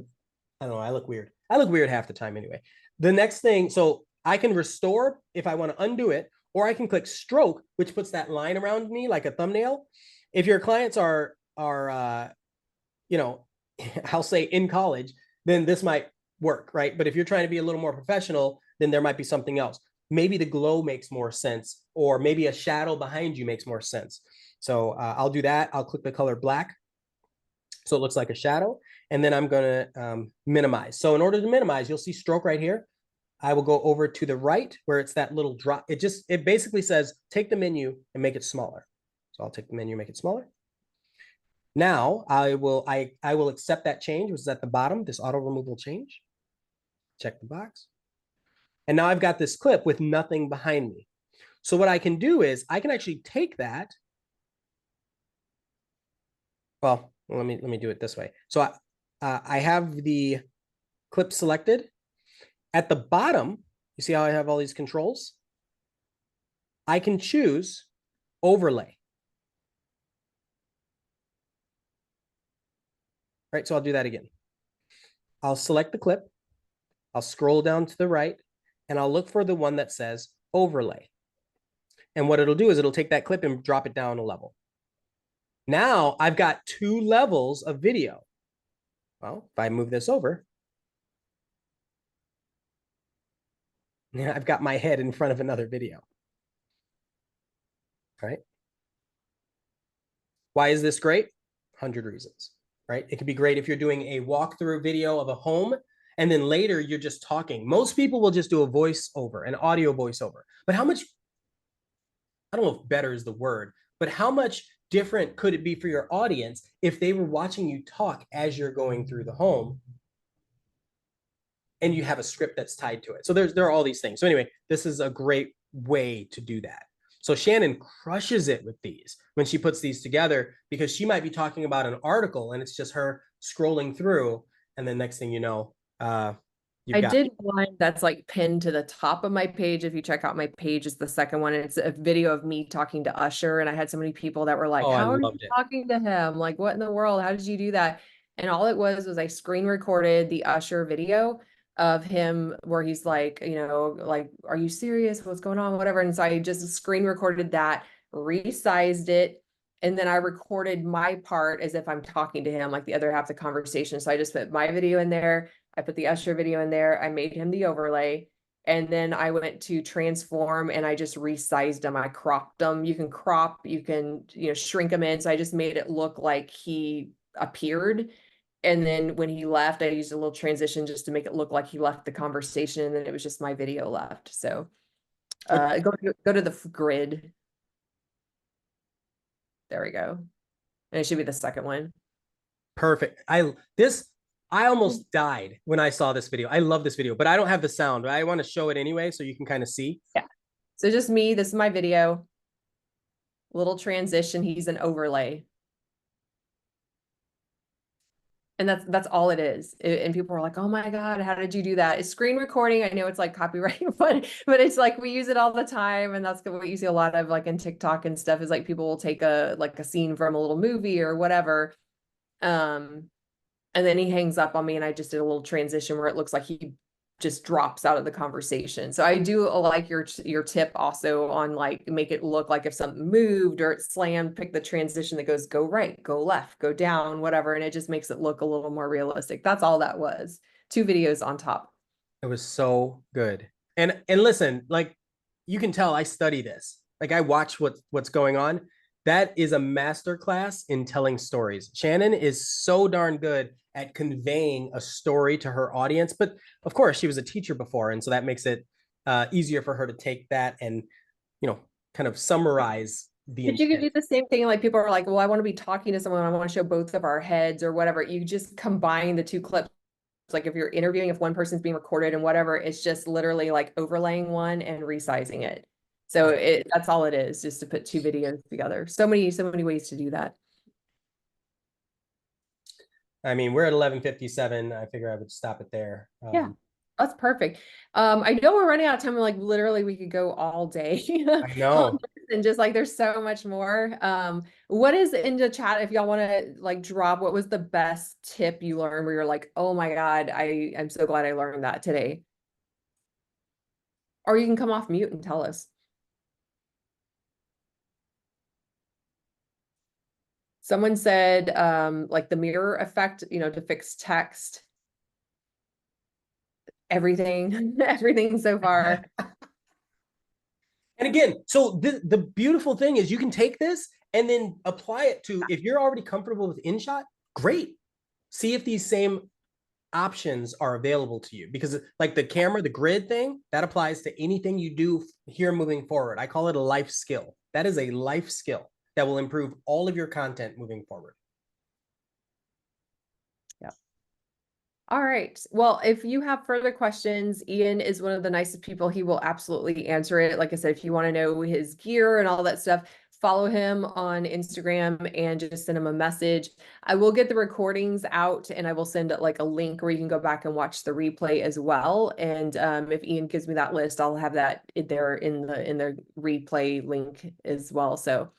don't know, I look weird. I look weird half the time anyway. The next thing, so I can restore if I want to undo it, or I can click stroke, which puts that line around me like a thumbnail. If your clients are you know, I'll say in college, then this might work, right? But if you're trying to be a little more professional, then there might be something else. Maybe the glow makes more sense, or maybe a shadow behind you makes more sense. So I'll do that. I'll click the color black, so it looks like a shadow, and then I'm going to minimize. So in order to minimize, you'll see stroke right here. I will go over to the right where it's that little drop. It basically says, take the menu and make it smaller. So I'll take the menu, make it smaller. Now I will accept that change, which is at the bottom, this auto removal change. Check the box. And now I've got this clip with nothing behind me. So what I can do is I can actually take that. Well, let me do it this way. So I have the clip selected. At the bottom, you see how I have all these controls? I can choose overlay. Right, so I'll do that again. I'll select the clip. I'll scroll down to the right, and I'll look for the one that says overlay. And what it'll do is it'll take that clip and drop it down a level. Now I've got 2 levels of video. Well, if I move this over, I've got my head in front of another video. All right. Why is this great? 100 reasons, right? It could be great if you're doing a walkthrough video of a home, and then later you're just talking. Most people will just do a voiceover, an audio voiceover. But how much, I don't know if better is the word, but how much different could it be for your audience if they were watching you talk as you're going through the home and you have a script that's tied to it? So there are all these things. So anyway, this is a great way to do that. So Shannon crushes it with these when she puts these together, because she might be talking about an article and it's just her scrolling through. And then next thing you know, I did one that's like pinned to the top of my page. If you check out my page, it's the second one. And it's a video of me talking to Usher. And I had so many people that were like, how are you talking to him? Like, what in the world? How did you do that? And all it was I screen recorded the Usher video of him where he's like, you know, like, are you serious? What's going on? Whatever. And so I just screen recorded that, resized it. And then I recorded my part as if I'm talking to him, like the other half of the conversation. So I just put my video in there. I put the Usher video in there. I made him the overlay. And then I went to transform and I just resized them. I cropped them. You can crop, you can, you know, shrink them in. So I just made it look like he appeared. And then when he left, I used a little transition just to make it look like he left the conversation. And then it was just my video left. So go to the grid. There we go. And it should be the second one. Perfect. I almost died when I saw this video. I love this video, but I don't have the sound. I want to show it anyway so you can kind of see. Yeah. So just me. This is my video. Little transition. He's an overlay. And that's all it is. And people are like, oh my God, how did you do that? It's screen recording. I know it's like copyright, but it's like, we use it all the time. And that's what you see a lot of like in TikTok and stuff, is like people will take a scene from a little movie or whatever. And then he hangs up on me and I just did a little transition where it looks like he just drops out of the conversation. So I do like your tip also on like, make it look like if something moved or it slammed, pick the transition that goes, go right, go left, go down, whatever. And it just makes it look a little more realistic. That's all that was. 2 videos on top. It was so good. And listen, like you can tell I study this. Like I watch what's going on. That is a masterclass in telling stories. Shannon is so darn good at conveying a story to her audience. But of course, she was a teacher before. And so that makes it easier for her to take that and, you know, kind of summarize the But you could do intent. the same thing. Like people are like, well, I want to be talking to someone. I want to show both of our heads or whatever. You just combine the two clips. Like if you're interviewing, if one person's being recorded and whatever, it's just literally like overlaying one and resizing it. So that's all it is, just to put two videos together. So many ways to do that. I mean, we're at 11:57. I figure I would stop it there. Yeah, that's perfect. I know we're running out of time. Like literally we could go all day. I know. And just like there's so much more. What is in the chat if y'all want to like drop what was the best tip you learned where you're like, oh my God, I'm so glad I learned that today. Or you can come off mute and tell us. Someone said like the mirror effect, you know, to fix text. Everything, everything so far. And again, so the beautiful thing is you can take this and then apply it to, if you're already comfortable with InShot, great. See if these same options are available to you, because like the camera, the grid thing, that applies to anything you do here moving forward. I call it a life skill. That is a life skill that will improve all of your content moving forward. All right. Well, if you have further questions, Ian is one of the nicest people. He will absolutely answer it. Like I said, if you want to know his gear and all that stuff, follow him on Instagram and just send him a message. I will get the recordings out and I will send like a link where you can go back and watch the replay as well. And if Ian gives me that list, I'll have that there in the replay link as well. So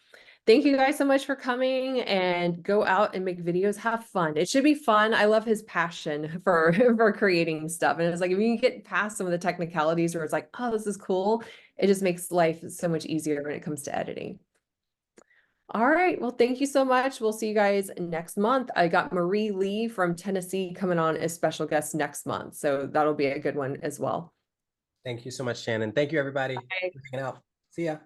thank you guys so much for coming, and go out and make videos. Have fun. It should be fun. I love his passion for creating stuff. And it's like, if you can get past some of the technicalities where it's like, oh, this is cool, it just makes life so much easier when it comes to editing. All right. Well, thank you so much. We'll see you guys next month. I got Marie Lee from Tennessee coming on as special guest next month. So that'll be a good one as well. Thank you so much, Shannon. Thank you, everybody, for hanging out. See ya.